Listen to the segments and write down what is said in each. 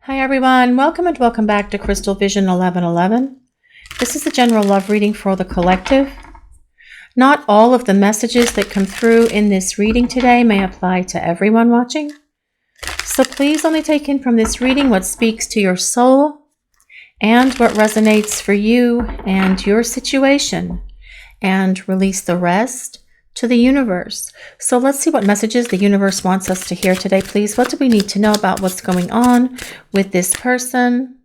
Hi everyone, welcome and welcome back to Crystal Vision 1111. This is a general love reading for the collective. Not all of the messages that come through in this reading today may apply to everyone watching. So please only take in from this reading what speaks to your soul and what resonates for you and your situation, and release the rest to the universe. So let's see what messages the universe wants us to hear today, please. What do we need to know about what's going on with this person?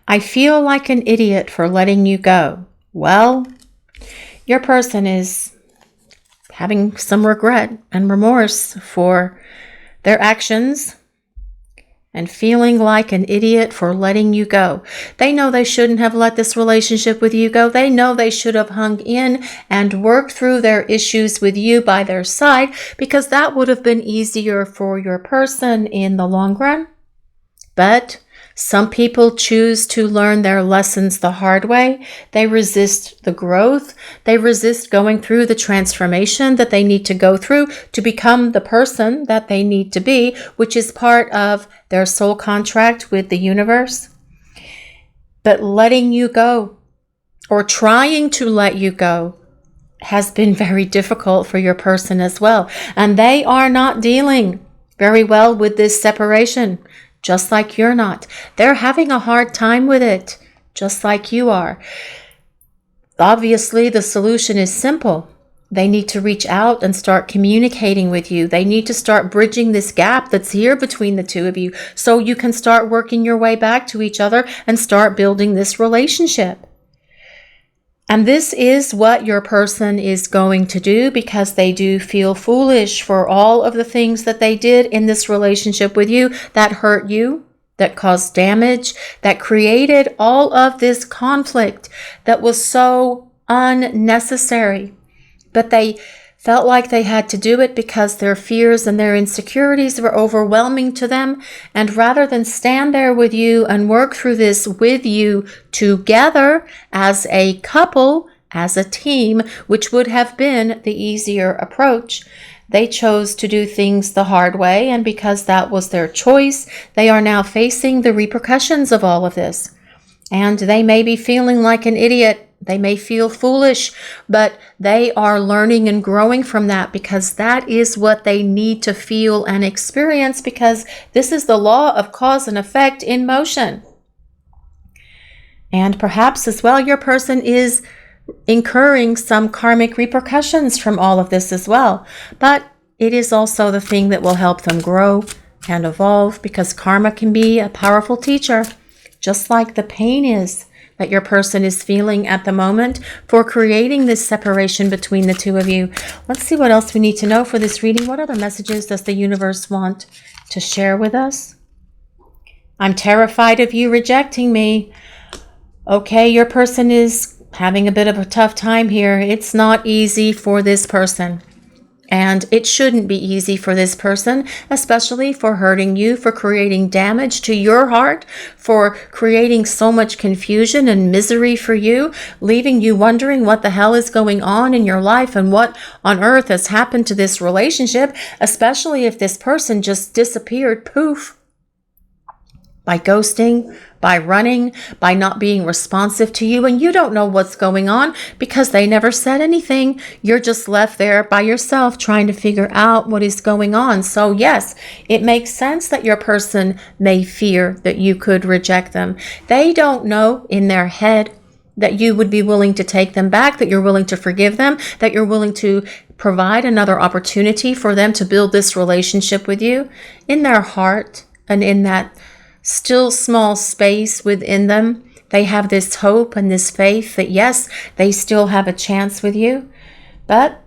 I feel like an idiot for letting you go. Well, your person is having some regret and remorse for their actions and feeling like an idiot for letting you go. They know they shouldn't have let this relationship with you go. They know they should have hung in and worked through their issues with you by their side, because that would have been easier for your person in the long run. But some people choose to learn their lessons the hard way. They resist the growth. They resist going through the transformation that they need to go through to become the person that they need to be, which is part of their soul contract with the universe. But letting you go, or trying to let you go, has been very difficult for your person as well. And they are not dealing very well with this separation. Just like you're not. They're having a hard time with it, just like you are. Obviously, the solution is simple. They need to reach out and start communicating with you. They need to start bridging this gap that's here between the two of you, so you can start working your way back to each other and start building this relationship. And this is what your person is going to do, because they do feel foolish for all of the things that they did in this relationship with you that hurt you, that caused damage, that created all of this conflict that was so unnecessary. But they felt like they had to do it because their fears and their insecurities were overwhelming to them. And rather than stand there with you and work through this with you together as a couple, as a team, which would have been the easier approach, they chose to do things the hard way. And because that was their choice, they are now facing the repercussions of all of this. And they may be feeling like an idiot. They may feel foolish, but they are learning and growing from that, because that is what they need to feel and experience, because this is the law of cause and effect in motion. And perhaps as well, your person is incurring some karmic repercussions from all of this as well. But it is also the thing that will help them grow and evolve, because karma can be a powerful teacher, just like the pain is that your person is feeling at the moment for creating this separation between the two of you. Let's see what else we need to know for this reading. What other messages does the universe want to share with us? I'm terrified of you rejecting me. Okay, your person is having a bit of a tough time here. It's not easy for this person. And it shouldn't be easy for this person, especially for hurting you, for creating damage to your heart, for creating so much confusion and misery for you, leaving you wondering what the hell is going on in your life and what on earth has happened to this relationship, especially if this person just disappeared, poof, by ghosting, by running, by not being responsive to you, and you don't know what's going on because they never said anything. You're just left there by yourself trying to figure out what is going on. So yes, it makes sense that your person may fear that you could reject them. They don't know in their head that you would be willing to take them back, that you're willing to forgive them, that you're willing to provide another opportunity for them to build this relationship with you. In their heart and in that still small space within them, they have this hope and this faith that yes, they still have a chance with you, but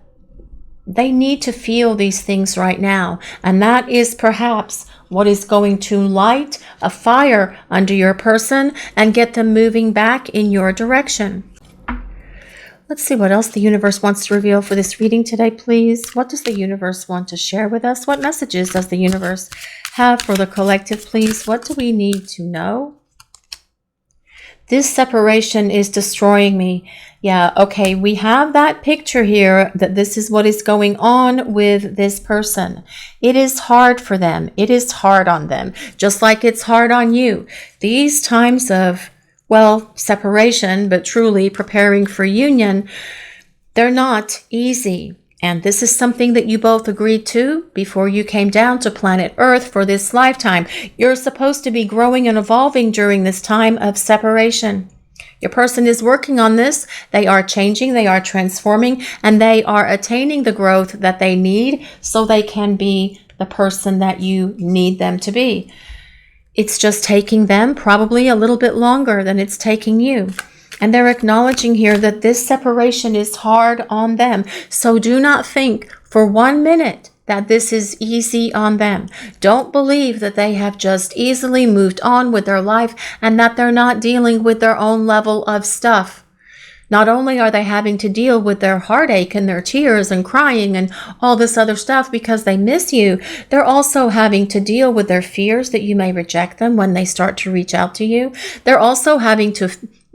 they need to feel these things right now. And that is perhaps what is going to light a fire under your person and get them moving back in your direction. Let's see what else the universe wants to reveal for this reading today, please. What does the universe want to share with us? What messages does the universe have for the collective, please? What do we need to know? This separation is destroying me. Yeah, okay, we have that picture here that this is what is going on with this person. It is hard for them. It is hard on them, just like it's hard on you. These times of, well, separation, but truly preparing for union, they're not easy. And this is something that you both agreed to before you came down to planet Earth for this lifetime. You're supposed to be growing and evolving during this time of separation. Your person is working on this. They are changing, they are transforming, and they are attaining the growth that they need so they can be the person that you need them to be. It's just taking them probably a little bit longer than it's taking you. And they're acknowledging here that this separation is hard on them. So do not think for 1 minute that this is easy on them. Don't believe that they have just easily moved on with their life and that they're not dealing with their own level of stuff. Not only are they having to deal with their heartache and their tears and crying and all this other stuff because they miss you, they're also having to deal with their fears that you may reject them when they start to reach out to you. They're also having to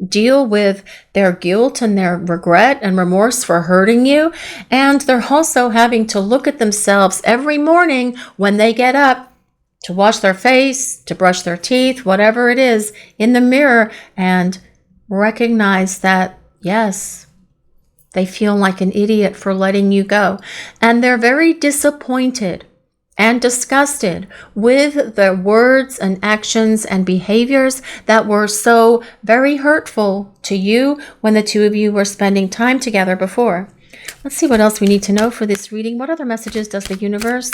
deal with their guilt and their regret and remorse for hurting you. And they're also having to look at themselves every morning when they get up to wash their face, to brush their teeth, whatever it is, in the mirror and recognize that, yes, they feel like an idiot for letting you go. And they're very disappointed and disgusted with the words and actions and behaviors that were so very hurtful to you when the two of you were spending time together before. Let's see what else we need to know for this reading. What other messages does the universe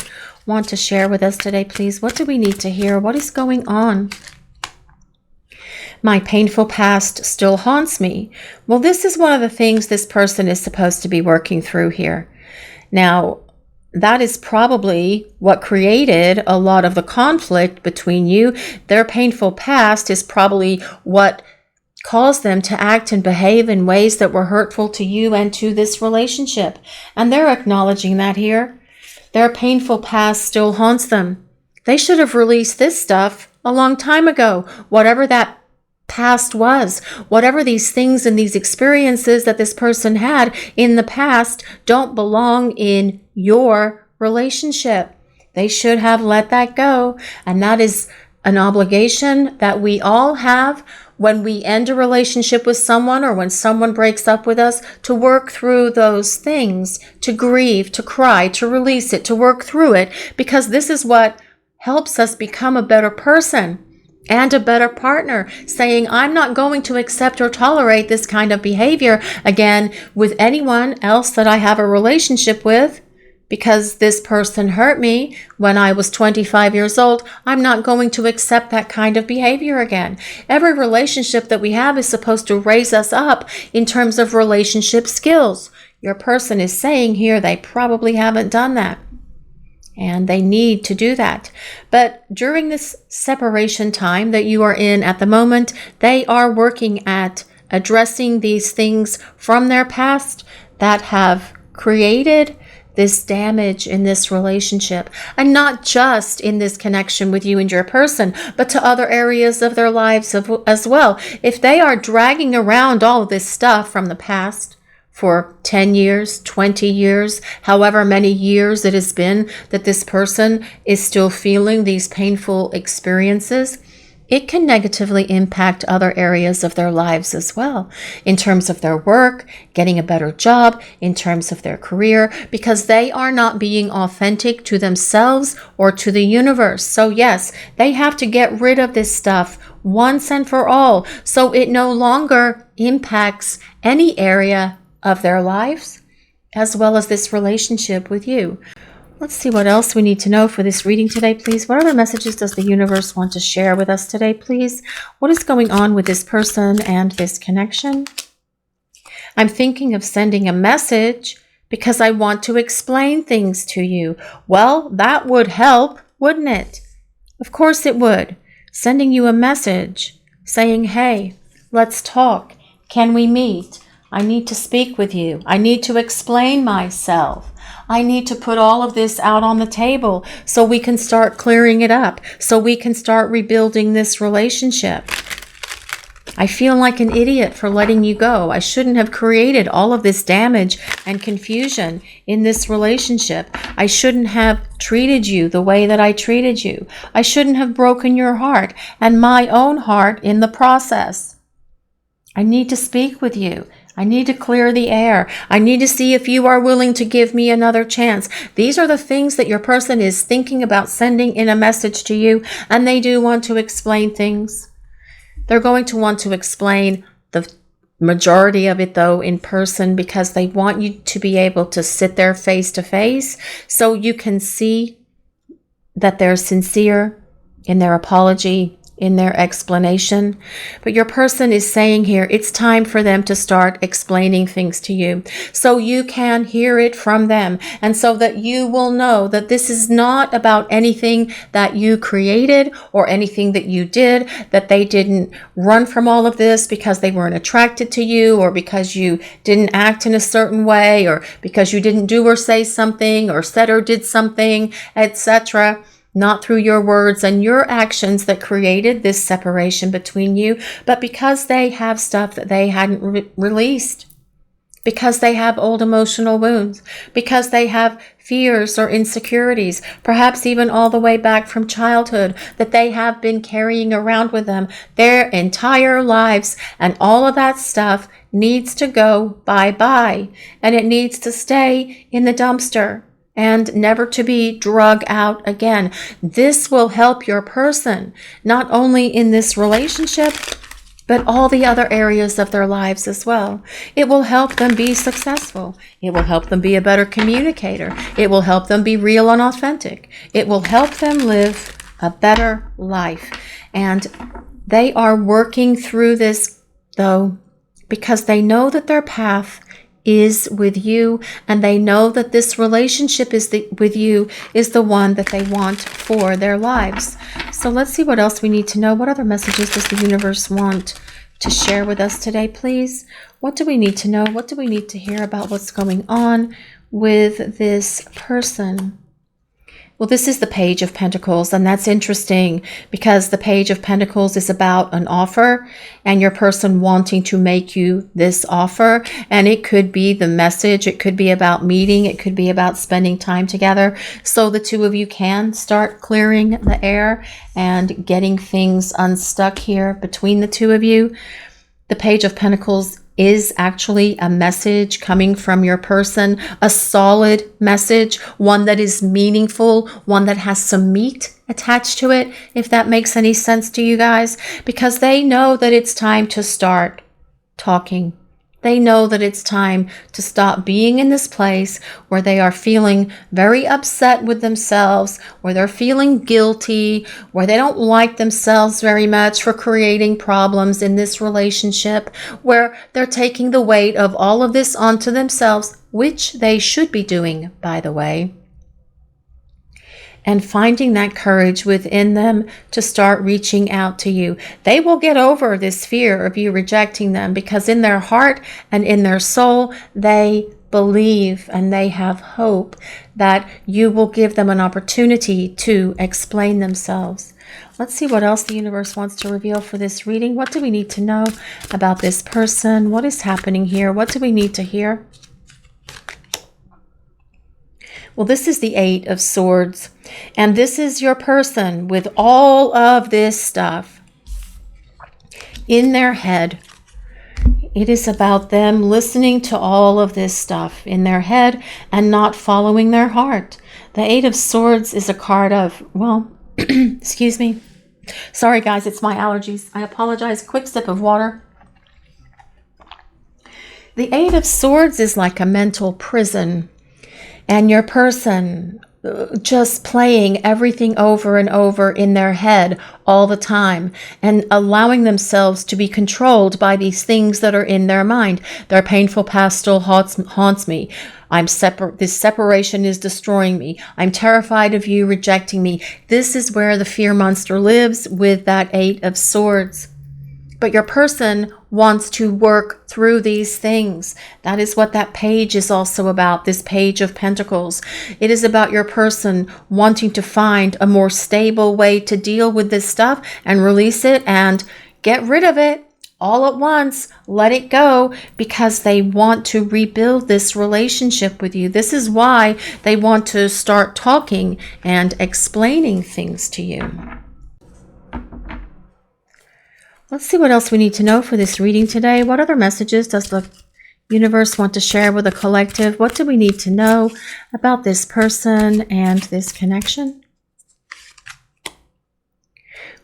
want to share with us today, please? What do we need to hear? What is going on? My painful past still haunts me. Well, this is one of the things this person is supposed to be working through here. Now, that is probably what created a lot of the conflict between you. Their painful past is probably what caused them to act and behave in ways that were hurtful to you and to this relationship. And they're acknowledging that here. Their painful past still haunts them. They should have released this stuff a long time ago, whatever that past was. Whatever these things and these experiences that this person had in the past don't belong in your relationship. They should have let that go. And that is an obligation that we all have when we end a relationship with someone or when someone breaks up with us, to work through those things, to grieve, to cry, to release it, to work through it, because this is what helps us become a better person and a better partner, saying, I'm not going to accept or tolerate this kind of behavior again with anyone else that I have a relationship with, because this person hurt me when I was 25 years old. I'm not going to accept that kind of behavior again. Every relationship that we have is supposed to raise us up in terms of relationship skills. Your person is saying here they probably haven't done that. And they need to do that. But during this separation time that you are in at the moment, they are working at addressing these things from their past that have created this damage in this relationship. And not just in this connection with you and your person, but to other areas of their lives as well. If they are dragging around all of this stuff from the past, for 10 years, 20 years, however many years it has been that this person is still feeling these painful experiences, it can negatively impact other areas of their lives as well, in terms of their work, getting a better job, in terms of their career, because they are not being authentic to themselves or to the universe. So yes, they have to get rid of this stuff once and for all, so it no longer impacts any area of their lives, as well as this relationship with you. Let's see what else we need to know for this reading today, please. What other messages does the universe want to share with us today, please? What is going on with this person and this connection? I'm thinking of sending a message because I want to explain things to you. Well, that would help, wouldn't it? Of course it would. Sending you a message saying, hey, let's talk. Can we meet? I need to speak with you. I need to explain myself. I need to put all of this out on the table so we can start clearing it up, so we can start rebuilding this relationship. I feel like an idiot for letting you go. I shouldn't have created all of this damage and confusion in this relationship. I shouldn't have treated you the way that I treated you. I shouldn't have broken your heart and my own heart in the process. I need to speak with you. I need to clear the air. I need to see if you are willing to give me another chance. These are the things that your person is thinking about sending in a message to you, and they do want to explain things. They're going to want to explain the majority of it, though, in person, because they want you to be able to sit there face to face so you can see that they're sincere in their apology, in their explanation. But your person is saying here, it's time for them to start explaining things to you so you can hear it from them, and so that you will know that this is not about anything that you created or anything that you did, that they didn't run from all of this because they weren't attracted to you, or because you didn't act in a certain way, or because you didn't do or say something, or said or did something, etc. Not through your words and your actions that created this separation between you, but because they have stuff that they hadn't released, because they have old emotional wounds, because they have fears or insecurities, perhaps even all the way back from childhood, that they have been carrying around with them their entire lives. And all of that stuff needs to go bye-bye, and it needs to stay in the dumpster and never to be drug out again. This will help your person, not only in this relationship, but all the other areas of their lives as well. It will help them be successful. It will help them be a better communicator. It will help them be real and authentic. It will help them live a better life. And they are working through this, though, because they know that their path is with you, and they know that this relationship with you is the one that they want for their lives. So let's see what else we need to know. What other messages does the universe want to share with us today, please? What do we need to know? What do we need to hear about what's going on with this person? Well, this is the Page of Pentacles, and that's interesting because the Page of Pentacles is about an offer and your person wanting to make you this offer. And it could be the message, it could be about meeting, it could be about spending time together so the two of you can start clearing the air and getting things unstuck here between the two of you. The Page of Pentacles is actually a message coming from your person, a solid message, one that is meaningful, one that has some meat attached to it, if that makes any sense to you guys, because they know that it's time to start talking. They know that it's time to stop being in this place where they are feeling very upset with themselves, where they're feeling guilty, where they don't like themselves very much for creating problems in this relationship, where they're taking the weight of all of this onto themselves, which they should be doing, by the way. And finding that courage within them to start reaching out to you. They will get over this fear of you rejecting them because in their heart and in their soul, they believe and they have hope that you will give them an opportunity to explain themselves. Let's see what else the universe wants to reveal for this reading. What do we need to know about this person? What is happening here? What do we need to hear? Well, this is the Eight of Swords, and this is your person with all of this stuff in their head. It is about them listening to all of this stuff in their head and not following their heart. The Eight of Swords is a card of, well, excuse me. Sorry, guys, it's my allergies. I apologize. Quick sip of water. The Eight of Swords is like a mental prison. And your person just playing everything over and over in their head all the time and allowing themselves to be controlled by these things that are in their mind. Their painful past still haunts me. This separation is destroying me. I'm terrified of you rejecting me. This is where the fear monster lives with that Eight of Swords. But your person wants to work through these things. That is what that page is also about, this Page of Pentacles. It is about your person wanting to find a more stable way to deal with this stuff and release it and get rid of it. all at once. Let it go, because they want to rebuild this relationship with you. This is why they want to start talking and explaining things to you. Let's see what else we need to know for this reading today. What other messages does the universe want to share with the collective? What do we need to know about this person and this connection?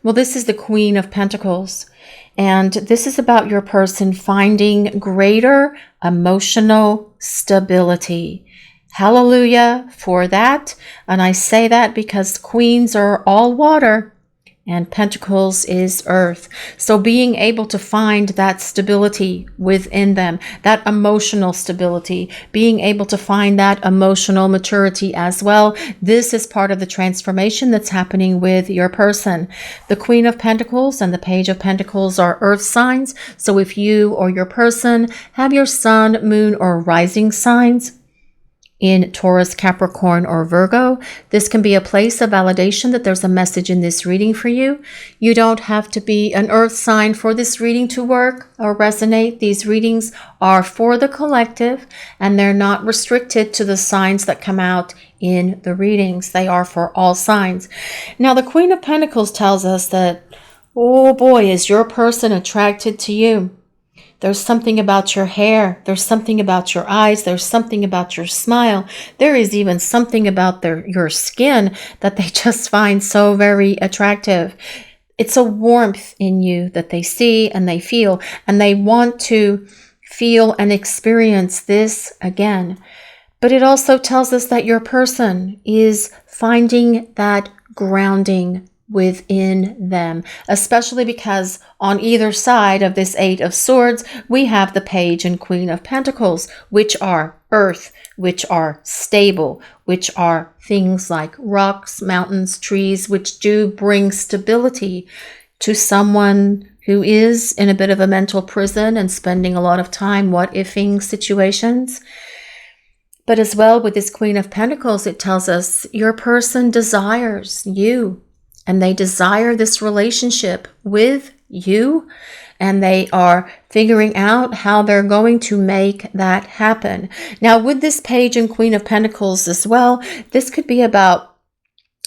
Well, this is the Queen of Pentacles, and this is about your person finding greater emotional stability. Hallelujah for that. And I say that because queens are all water and Pentacles is earth. So being able to find that stability within them, that emotional stability, being able to find that emotional maturity as well. This is part of the transformation that's happening with your person. The Queen of Pentacles and the Page of Pentacles are earth signs. So if you or your person have your sun, moon, or rising signs in Taurus, Capricorn, or Virgo, this can be a place of validation that there's a message in this reading for you. You don't have to be an earth sign for this reading to work or resonate. These readings are for the collective, and they're not restricted to the signs that come out in the readings. They are for all signs. Now, the Queen of Pentacles tells us that, oh boy, is your person attracted to you. There's something about your hair. There's something about your eyes. There's something about your smile. There is even something about your skin that they just find so very attractive. It's a warmth in you that they see and they feel, and they want to feel and experience this again. But it also tells us that your person is finding that grounding within them, especially because on either side of this Eight of Swords, we have the Page and Queen of Pentacles, which are earth, which are stable, which are things like rocks, mountains, trees, which do bring stability to someone who is in a bit of a mental prison and spending a lot of time what-ifing situations. But as well, with this Queen of Pentacles, it tells us your person desires you. And they desire this relationship with you, and they are figuring out how they're going to make that happen. Now, with this Page and Queen of Pentacles as well, this could be about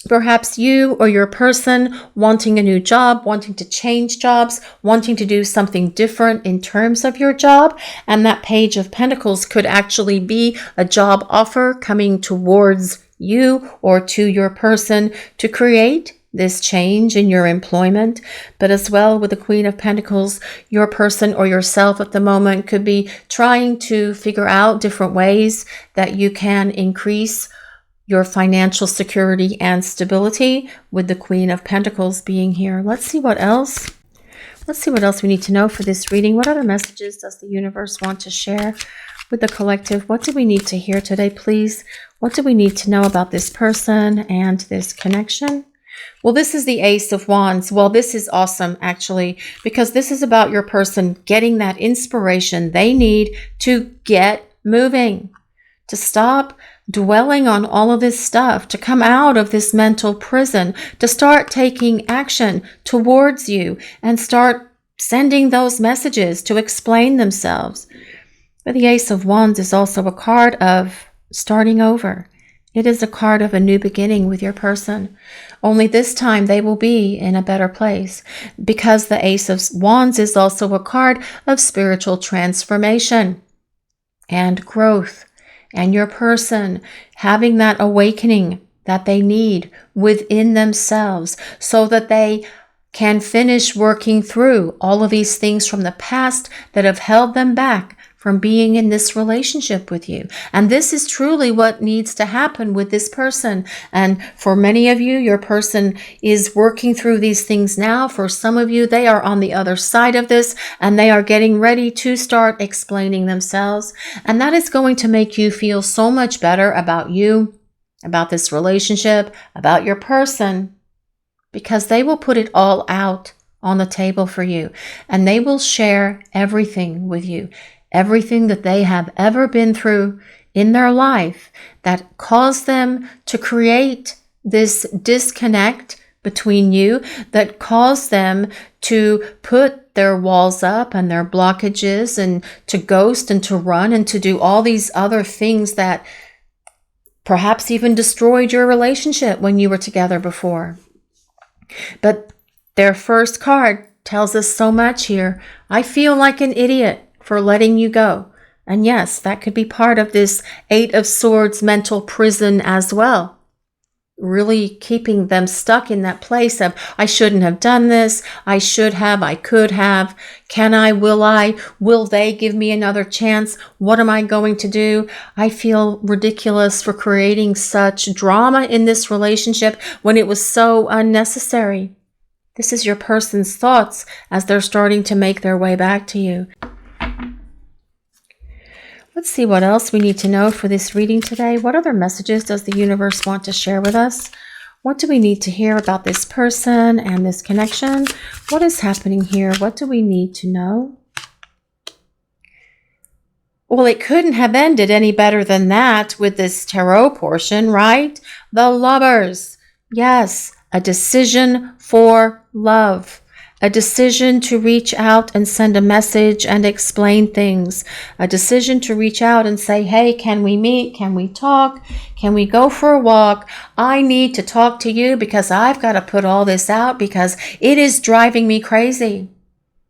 perhaps you or your person wanting a new job, wanting to change jobs, wanting to do something different in terms of your job. And that Page of Pentacles could actually be a job offer coming towards you or to your person to create this change in your employment. But as well, with the Queen of Pentacles, your person or yourself at the moment could be trying to figure out different ways that you can increase your financial security and stability, with the Queen of Pentacles being here. Let's see what else. Let's see what else we need to know for this reading. What other messages does the universe want to share with the collective? What do we need to hear today, please? What do we need to know about this person and this connection? Well, this is the Ace of Wands. Well, this is awesome, actually, because this is about your person getting that inspiration they need to get moving, to stop dwelling on all of this stuff, to come out of this mental prison, to start taking action towards you and start sending those messages to explain themselves. But the Ace of Wands is also a card of starting over. It is a card of a new beginning with your person. Only this time they will be in a better place, because the Ace of Wands is also a card of spiritual transformation and growth, and your person having that awakening that they need within themselves so that they can finish working through all of these things from the past that have held them back from being in this relationship with you. And this is truly what needs to happen with this person. And for many of you, your person is working through these things now. For some of you, they are on the other side of this and they are getting ready to start explaining themselves. And that is going to make you feel so much better about you, about this relationship, about your person, because they will put it all out on the table for you. And they will share everything with you. Everything that they have ever been through in their life that caused them to create this disconnect between you that caused them to put their walls up and their blockages and to ghost and to run and to do all these other things that perhaps even destroyed your relationship when you were together before. But their first card tells us so much here. I feel like an idiot for letting you go. And yes, that could be part of this Eight of Swords mental prison as well. Really keeping them stuck in that place of, I shouldn't have done this. I should have. I could have. Can I? Will I? Will they give me another chance? What am I going to do? I feel ridiculous for creating such drama in this relationship when it was so unnecessary. This is your person's thoughts as they're starting to make their way back to you. Let's see what else we need to know for this reading today. What other messages does the universe want to share with us? What do we need to hear about this person and this connection? What is happening here? What do we need to know? Well, it couldn't have ended any better than that with this tarot portion, right? The Lovers. Yes, a decision for love. A decision to reach out and send a message and explain things. A decision to reach out and say, hey, can we meet? Can we talk? Can we go for a walk? I need to talk to you because I've got to put all this out because it is driving me crazy.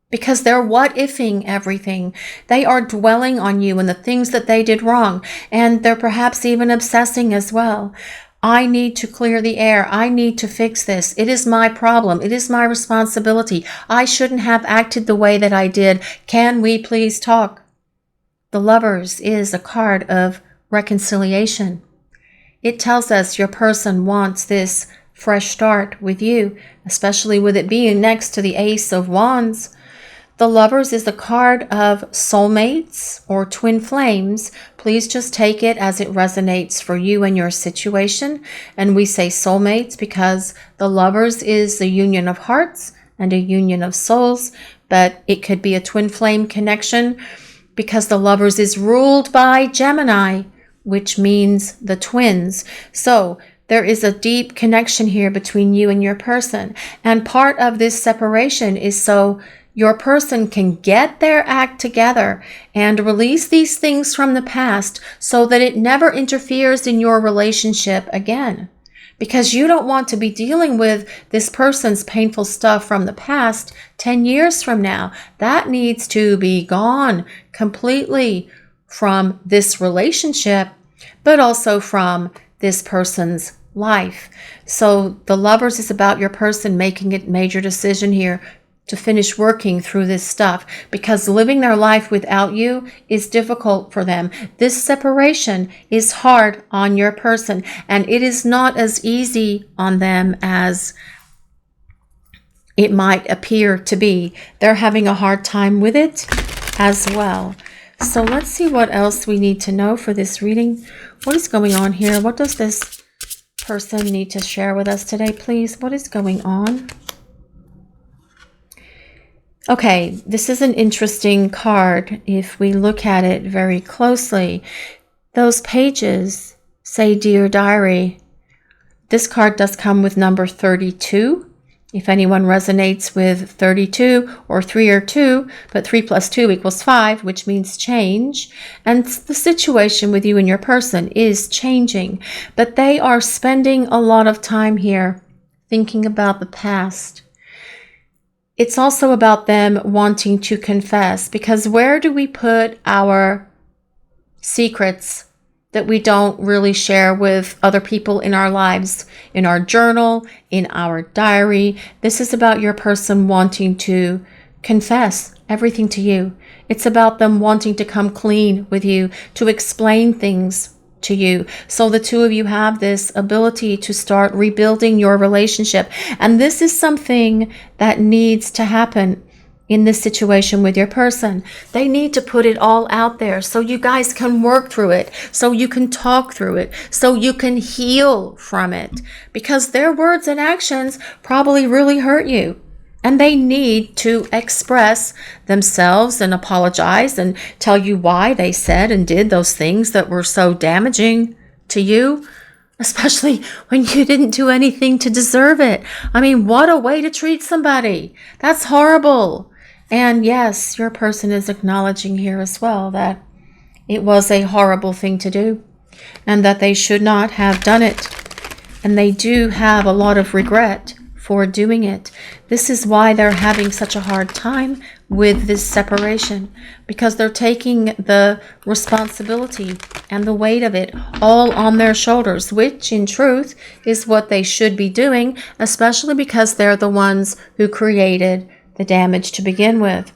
Because they're what-ifing everything. They are dwelling on you and the things that they did wrong. And they're perhaps even obsessing as well. I need to clear the air. I need to fix this. It is my problem. It is my responsibility. I shouldn't have acted the way that I did. Can we please talk? The Lovers is a card of reconciliation. It tells us your person wants this fresh start with you, especially with it being next to the Ace of Wands. The Lovers is the card of soulmates or twin flames. Please just take it as it resonates for you and your situation. And we say soulmates because the Lovers is the union of hearts and a union of souls. But it could be a twin flame connection because the Lovers is ruled by Gemini, which means the twins. So there is a deep connection here between you and your person. And part of this separation is so your person can get their act together and release these things from the past so that it never interferes in your relationship again. Because you don't want to be dealing with this person's painful stuff from the past 10 years from now. That needs to be gone completely from this relationship, but also from this person's life. So the Lovers is about your person making a major decision here to finish working through this stuff because living their life without you is difficult for them. This separation is hard on your person and it is not as easy on them as it might appear to be. They're having a hard time with it as well. So let's see what else we need to know for this reading. What is going on here? What does this person need to share with us today, please? What is going on? Okay, this is an interesting card if we look at it very closely. Those pages say Dear Diary. This card does come with number 32. If anyone resonates with 32 or 3 or 2, but 3 plus 2 equals 5, which means change. And the situation with you and your person is changing, but they are spending a lot of time here thinking about the past. It's also about them wanting to confess, because where do we put our secrets that we don't really share with other people in our lives? In our journal, in our diary. This is about your person wanting to confess everything to you. It's about them wanting to come clean with you, to explain things to you. So the two of you have this ability to start rebuilding your relationship. And this is something that needs to happen in this situation with your person. They need to put it all out there so you guys can work through it, so you can talk through it, so you can heal from it, because their words and actions probably really hurt you. And they need to express themselves and apologize and tell you why they said and did those things that were so damaging to you. especially when you didn't do anything to deserve it. I mean, what a way to treat somebody. That's horrible. And yes, your person is acknowledging here as well that it was a horrible thing to do and that they should not have done it. And they do have a lot of regret for doing it. This is why they're having such a hard time with this separation, because they're taking the responsibility and the weight of it all on their shoulders, which in truth is what they should be doing, especially because they're the ones who created the damage to begin with.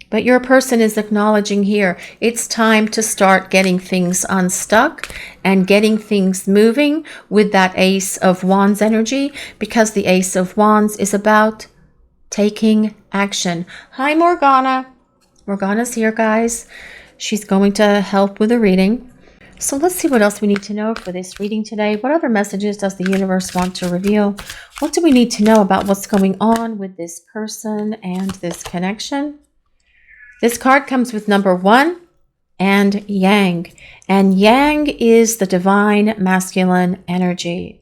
But your person is acknowledging here, it's time to start getting things unstuck and getting things moving with that Ace of Wands energy, because the Ace of Wands is about taking action. Hi, Morgana. Morgana's here, guys. She's going to help with the reading. So let's see what else we need to know for this reading today. What other messages does the universe want to reveal? What do we need to know about what's going on with this person and this connection? This card comes with number 1 and Yang. And Yang is the divine masculine energy.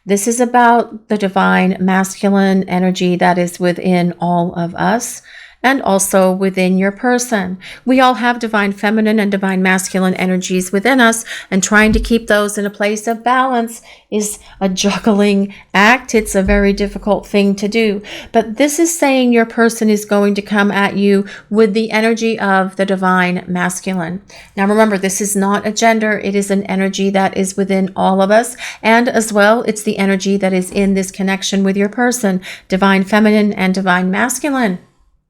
This is about the divine masculine energy that is within all of us and also within your person. We all have divine feminine and divine masculine energies within us, and trying to keep those in a place of balance is a juggling act. It's a very difficult thing to do. But this is saying your person is going to come at you with the energy of the divine masculine. Now remember, this is not a gender. It is an energy that is within all of us. And as well, it's the energy that is in this connection with your person, divine feminine and divine masculine,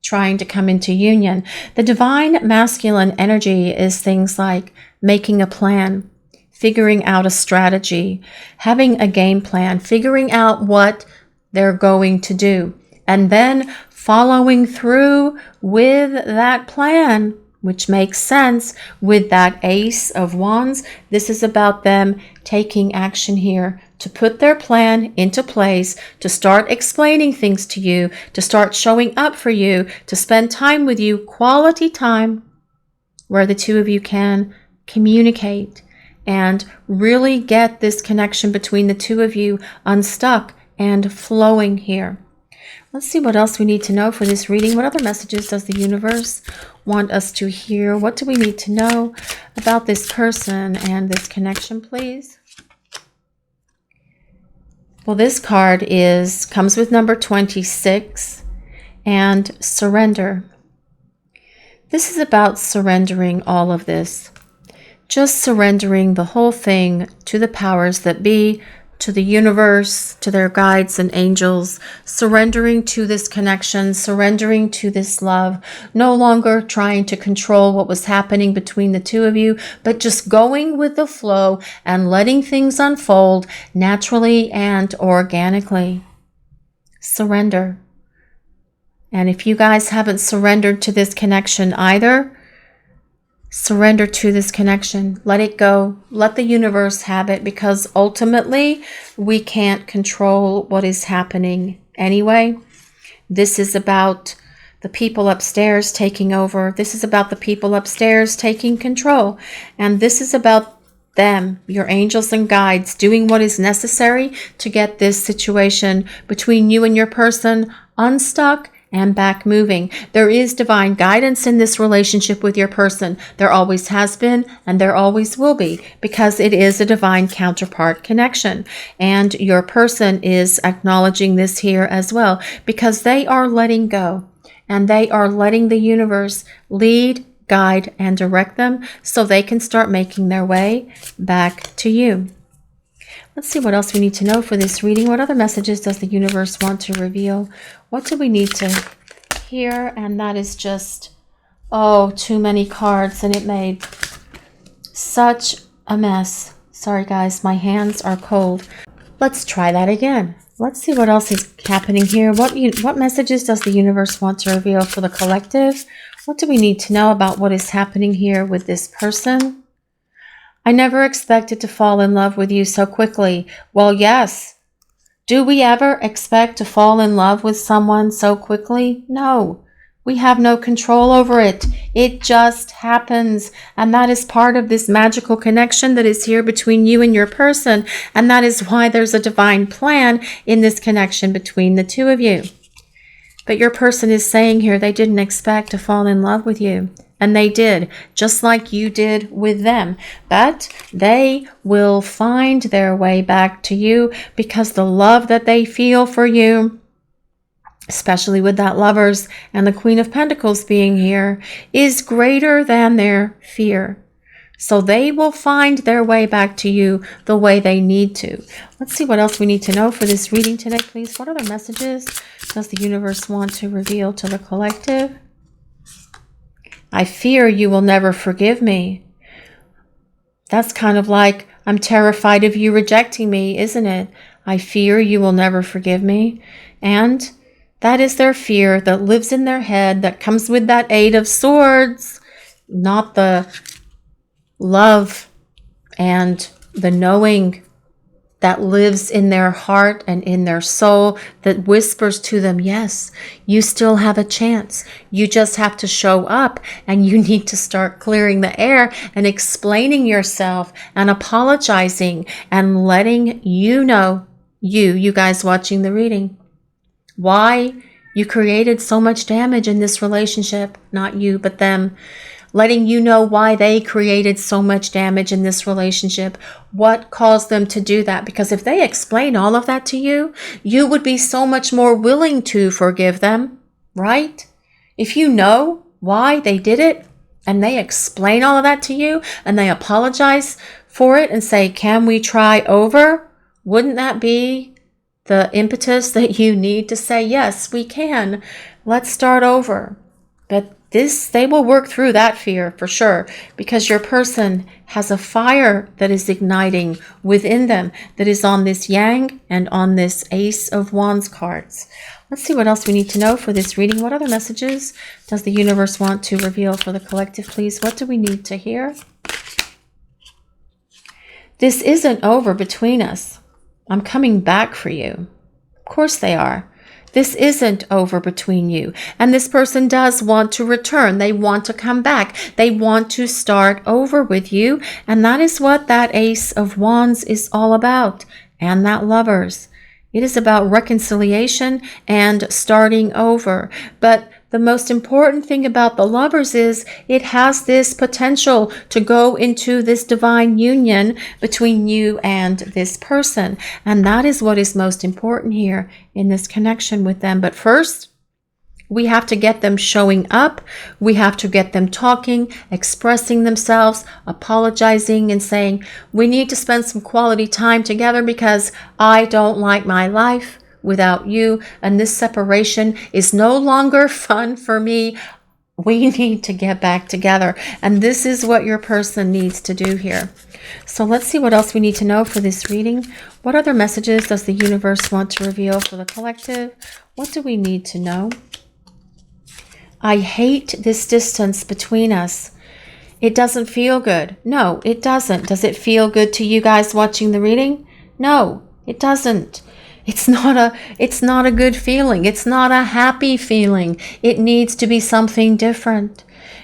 trying to come into union. The divine masculine energy is things like making a plan, figuring out a strategy, having a game plan, figuring out what they're going to do, and then following through with that plan, which makes sense with that Ace of Wands. This is about them taking action here to put their plan into place, to start explaining things to you, to start showing up for you, to spend time with you, quality time, where the two of you can communicate and really get this connection between the two of you unstuck and flowing here. Let's see what else we need to know for this reading. What other messages does the universe want us to hear? What do we need to know about this person and this connection, please? Well, this card comes with number 26 and surrender. This is about surrendering all of this. Just surrendering the whole thing to the powers that be, to the universe, to their guides and angels, surrendering to this connection, surrendering to this love, no longer trying to control what was happening between the two of you, but just going with the flow and letting things unfold naturally and organically. Surrender. And if you guys haven't surrendered to this connection either, surrender to this connection. Let it go. Let the universe have it, because ultimately we can't control what is happening anyway. This is about the people upstairs taking over. This is about the people upstairs taking control. And this is about them, your angels and guides, doing what is necessary to get this situation between you and your person unstuck and back moving. There is divine guidance in this relationship with your person. There always has been, and there always will be, because it is a divine counterpart connection. And your person is acknowledging this here as well, because they are letting go, and they are letting the universe lead, guide, and direct them so they can start making their way back to you. Let's see what else we need to know for this reading. What other messages does the universe want to reveal? What do we need to hear? And that is just, too many cards, and it made such a mess. Sorry guys, my hands are cold. Let's try that again. Let's see what else is happening here. What messages does the universe want to reveal for the collective? What do we need to know about what is happening here with this person? I never expected to fall in love with you so quickly. Well, yes. Do we ever expect to fall in love with someone so quickly? No, We have no control over it. It just happens. And that is part of this magical connection that is here between you and your person. And that is why there's a divine plan in this connection between the two of you. But your person is saying here they didn't expect to fall in love with you. And they did, just like you did with them. But they will find their way back to you because the love that they feel for you, especially with that Lovers and the Queen of Pentacles being here, is greater than their fear. So they will find their way back to you the way they need to. Let's see what else we need to know for this reading today, please. What other messages does the universe want to reveal to the collective? I fear you will never forgive me. That's kind of like, I'm terrified of you rejecting me, isn't it? I fear you will never forgive me. And that is their fear that lives in their head, that comes with that Eight of Swords, not the love and the knowing that lives in their heart and in their soul, that whispers to them, yes, you still have a chance. You just have to show up, and you need to start clearing the air and explaining yourself and apologizing and letting you know, you guys watching the reading, why you created so much damage in this relationship. Not you, but them. Letting you know why they created so much damage in this relationship, what caused them to do that. Because if they explain all of that to you, you would be so much more willing to forgive them, right? If you know why they did it and they explain all of that to you and they apologize for it and say, can we try over? Wouldn't that be the impetus that you need to say, yes, we can. Let's start over. But they will work through that fear for sure, because your person has a fire that is igniting within them that is on this Yang and on this Ace of Wands cards. Let's see what else we need to know for this reading. What other messages does the universe want to reveal for the collective, please? What do we need to hear? This isn't over between us. I'm coming back for you. Of course they are. This isn't over between you. And this person does want to return. They want to come back. They want to start over with you. And that is what that Ace of Wands is all about. And that Lovers. It is about reconciliation and starting over. But the most important thing about the Lovers is it has this potential to go into this divine union between you and this person. And that is what is most important here in this connection with them. But first, we have to get them showing up. We have to get them talking, expressing themselves, apologizing, and saying, we need to spend some quality time together because I don't like my life without you, and this separation is no longer fun for me. We need to get back together. And this is what your person needs to do here. So let's see what else we need to know for this reading. What other messages does the universe want to reveal for the collective? What do we need to know? I hate this distance between us. It doesn't feel good. No, it doesn't. Does it feel good to you guys watching the reading? No, it doesn't. It's not a good feeling. It's not a happy feeling. It needs to be something different.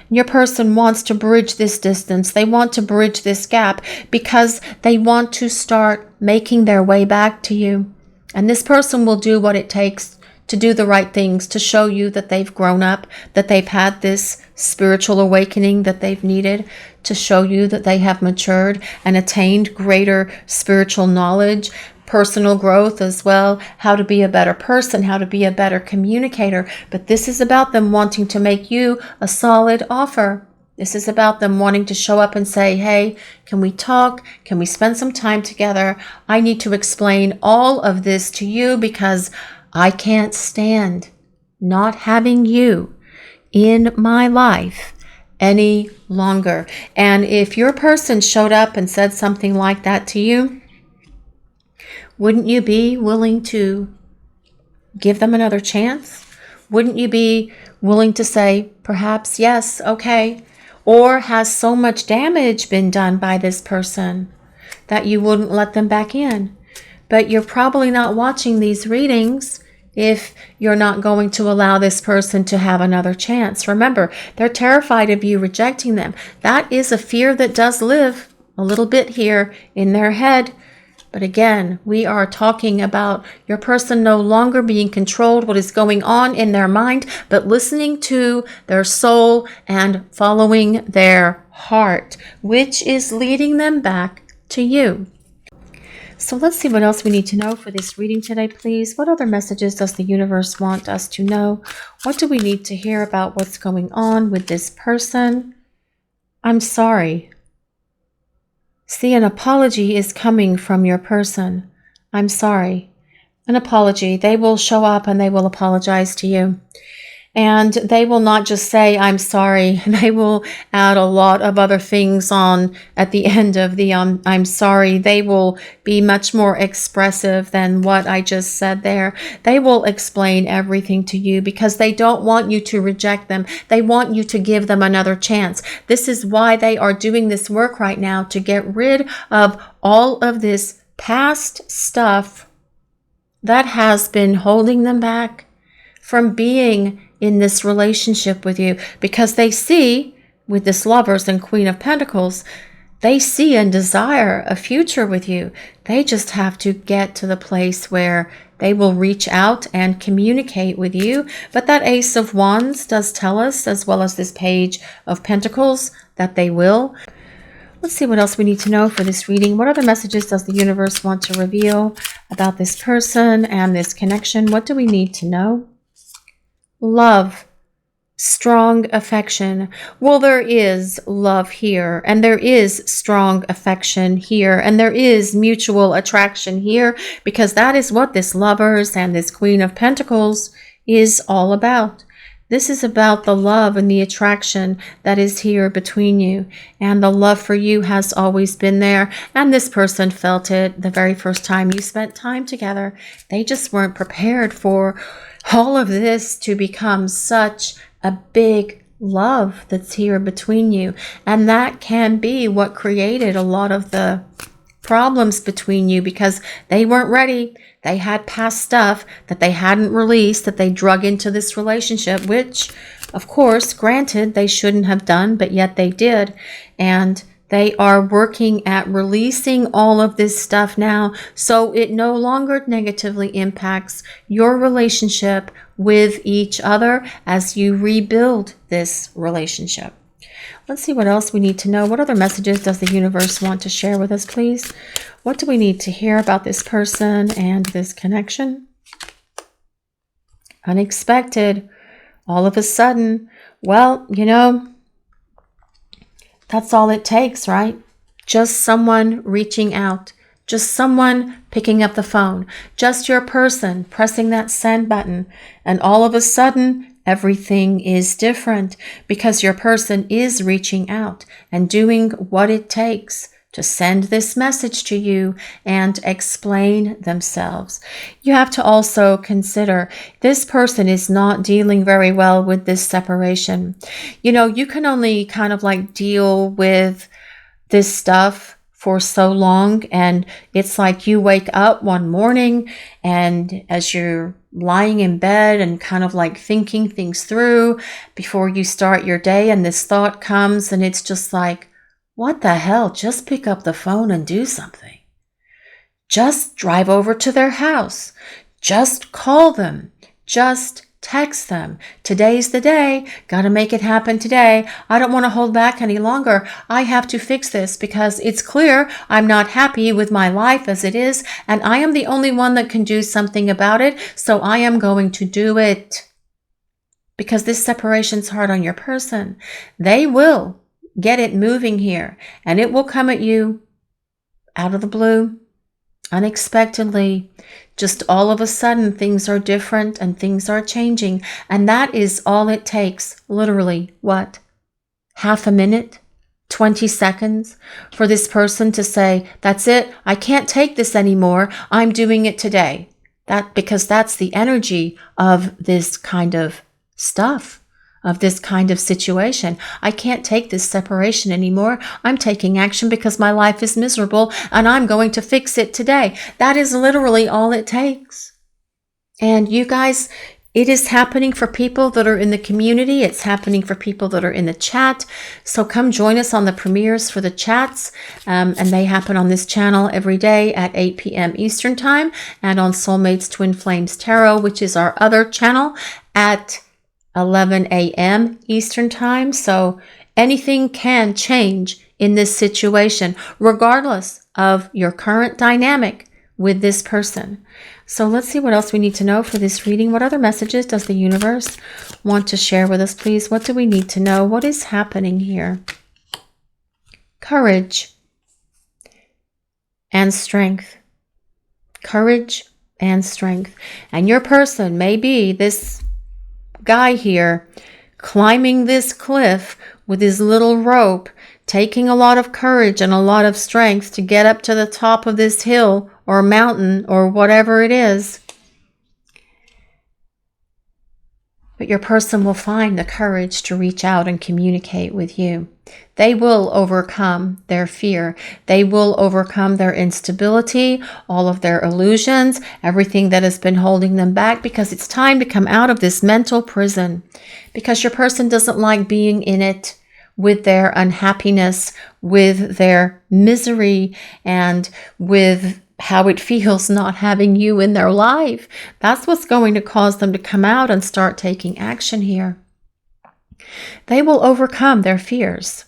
Your person wants to bridge this distance. They want to bridge this gap because they want to start making their way back to you. And this person will do what it takes to do the right things, to show you that they've grown up, that they've had this spiritual awakening that they've needed, to show you that they have matured and attained greater spiritual knowledge, personal growth as well, how to be a better person, how to be a better communicator. But this is about them wanting to make you a solid offer. This is about them wanting to show up and say, hey, can we talk? Can we spend some time together? I need to explain all of this to you because I can't stand not having you in my life any longer. And if your person showed up and said something like that to you, wouldn't you be willing to give them another chance? Wouldn't you be willing to say, perhaps, yes, okay? Or has so much damage been done by this person that you wouldn't let them back in? But you're probably not watching these readings if you're not going to allow this person to have another chance. Remember, they're terrified of you rejecting them. That is a fear that does live a little bit here in their head. But again, we are talking about your person no longer being controlled, what is going on in their mind, but listening to their soul and following their heart, which is leading them back to you. So let's see what else we need to know for this reading today, please. What other messages does the universe want us to know? What do we need to hear about what's going on with this person? I'm sorry. See, an apology is coming from your person. I'm sorry. An apology. They will show up and they will apologize to you. And they will not just say, I'm sorry. They will add a lot of other things on at the end of the I'm sorry. They will be much more expressive than what I just said there. They will explain everything to you because they don't want you to reject them. They want you to give them another chance. This is why they are doing this work right now, to get rid of all of this past stuff that has been holding them back from being in this relationship with you, because they see with this Lovers and Queen of Pentacles, they see and desire a future with you. They just have to get to the place where they will reach out and communicate with you. But that Ace of Wands does tell us, as well as this Page of Pentacles, that they will. Let's see what else we need to know for this reading. What other messages does the universe want to reveal about this person and this connection? What do we need to know? Love, strong affection. Well, there is love here, and there is strong affection here, and there is mutual attraction here, because that is what this Lovers and this Queen of Pentacles is all about. This is about the love and the attraction that is here between you. And the love for you has always been there. And this person felt it the very first time you spent time together. They just weren't prepared for all of this to become such a big love that's here between you. And that can be what created a lot of the problems between you, because they weren't ready. They had past stuff that they hadn't released, that they drug into this relationship, which, of course, granted, they shouldn't have done, but yet they did. And they are working at releasing all of this stuff now, so it no longer negatively impacts your relationship with each other as you rebuild this relationship. Let's see what else we need to know. What other messages does the universe want to share with us, please? What do we need to hear about this person and this connection? Unexpected. All of a sudden. Well, you know, that's all it takes, right? Just someone reaching out. Just someone picking up the phone. Just your person pressing that send button. And all of a sudden, everything is different, because your person is reaching out and doing what it takes to send this message to you and explain themselves. You have to also consider this person is not dealing very well with this separation. You know, you can only kind of like deal with this stuff for so long, and it's like you wake up one morning and as you're lying in bed and kind of like thinking things through before you start your day, and this thought comes and it's just like, what the hell? Just pick up the phone and do something. Just drive over to their house. Just call them. Just text them. Today's the day. Got to make it happen today. I don't want to hold back any longer. I have to fix this because it's clear I'm not happy with my life as it is, and I am the only one that can do something about it, so I am going to do it. Because this separation's hard on your person. They will get it moving here, and it will come at you out of the blue, unexpectedly. Just all of a sudden, things are different and things are changing. And that is all it takes, literally, what? Half a minute? 20 seconds for this person to say, that's it, I can't take this anymore, I'm doing it today. Because that's the energy of this kind of stuff, of this kind of situation. I can't take this separation anymore. I'm taking action because my life is miserable and I'm going to fix it today. That is literally all it takes. And you guys, it is happening for people that are in the community. It's happening for people that are in the chat. So come join us on the premieres for the chats. And they happen on this channel every day at 8 p.m. Eastern Time, and on Soulmates Twin Flames Tarot, which is our other channel, at 11 a.m. Eastern Time. So anything can change in this situation, regardless of your current dynamic with this person. So let's see what else we need to know for this reading. What other messages does the universe want to share with us, please? What do we need to know? What is happening here? Courage and strength. Courage and strength. And your person may be this guy here climbing this cliff with his little rope, taking a lot of courage and a lot of strength to get up to the top of this hill or mountain or whatever it is. But your person will find the courage to reach out and communicate with you. They will overcome their fear. They will overcome their instability, all of their illusions, everything that has been holding them back, because it's time to come out of this mental prison. Because your person doesn't like being in it with their unhappiness, with their misery, and with how it feels not having you in their life. That's what's going to cause them to come out and start taking action here. They will overcome their fears.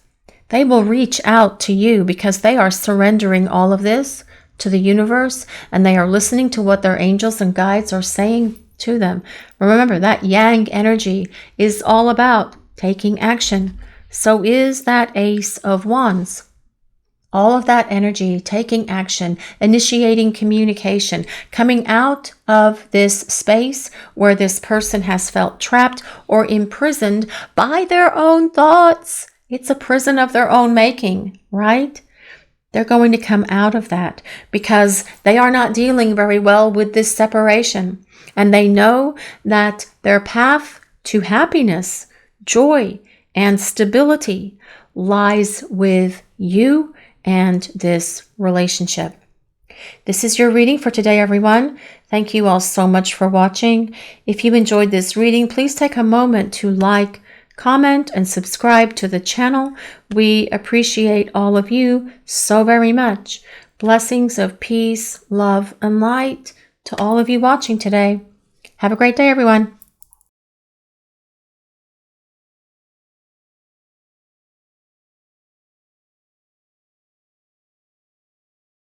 They will reach out to you because they are surrendering all of this to the universe, and they are listening to what their angels and guides are saying to them. Remember, that yang energy is all about taking action. So is that Ace of Wands. All of that energy, taking action, initiating communication, coming out of this space where this person has felt trapped or imprisoned by their own thoughts. It's a prison of their own making, right? They're going to come out of that because they are not dealing very well with this separation. And they know that their path to happiness, joy, and stability lies with you and this relationship. This is your reading for today, everyone. Thank you all so much for watching. If you enjoyed this reading, please take a moment to like, comment, and subscribe to the channel. We appreciate all of you so very much. Blessings of peace, love, and light to all of you watching today. Have a great day, everyone.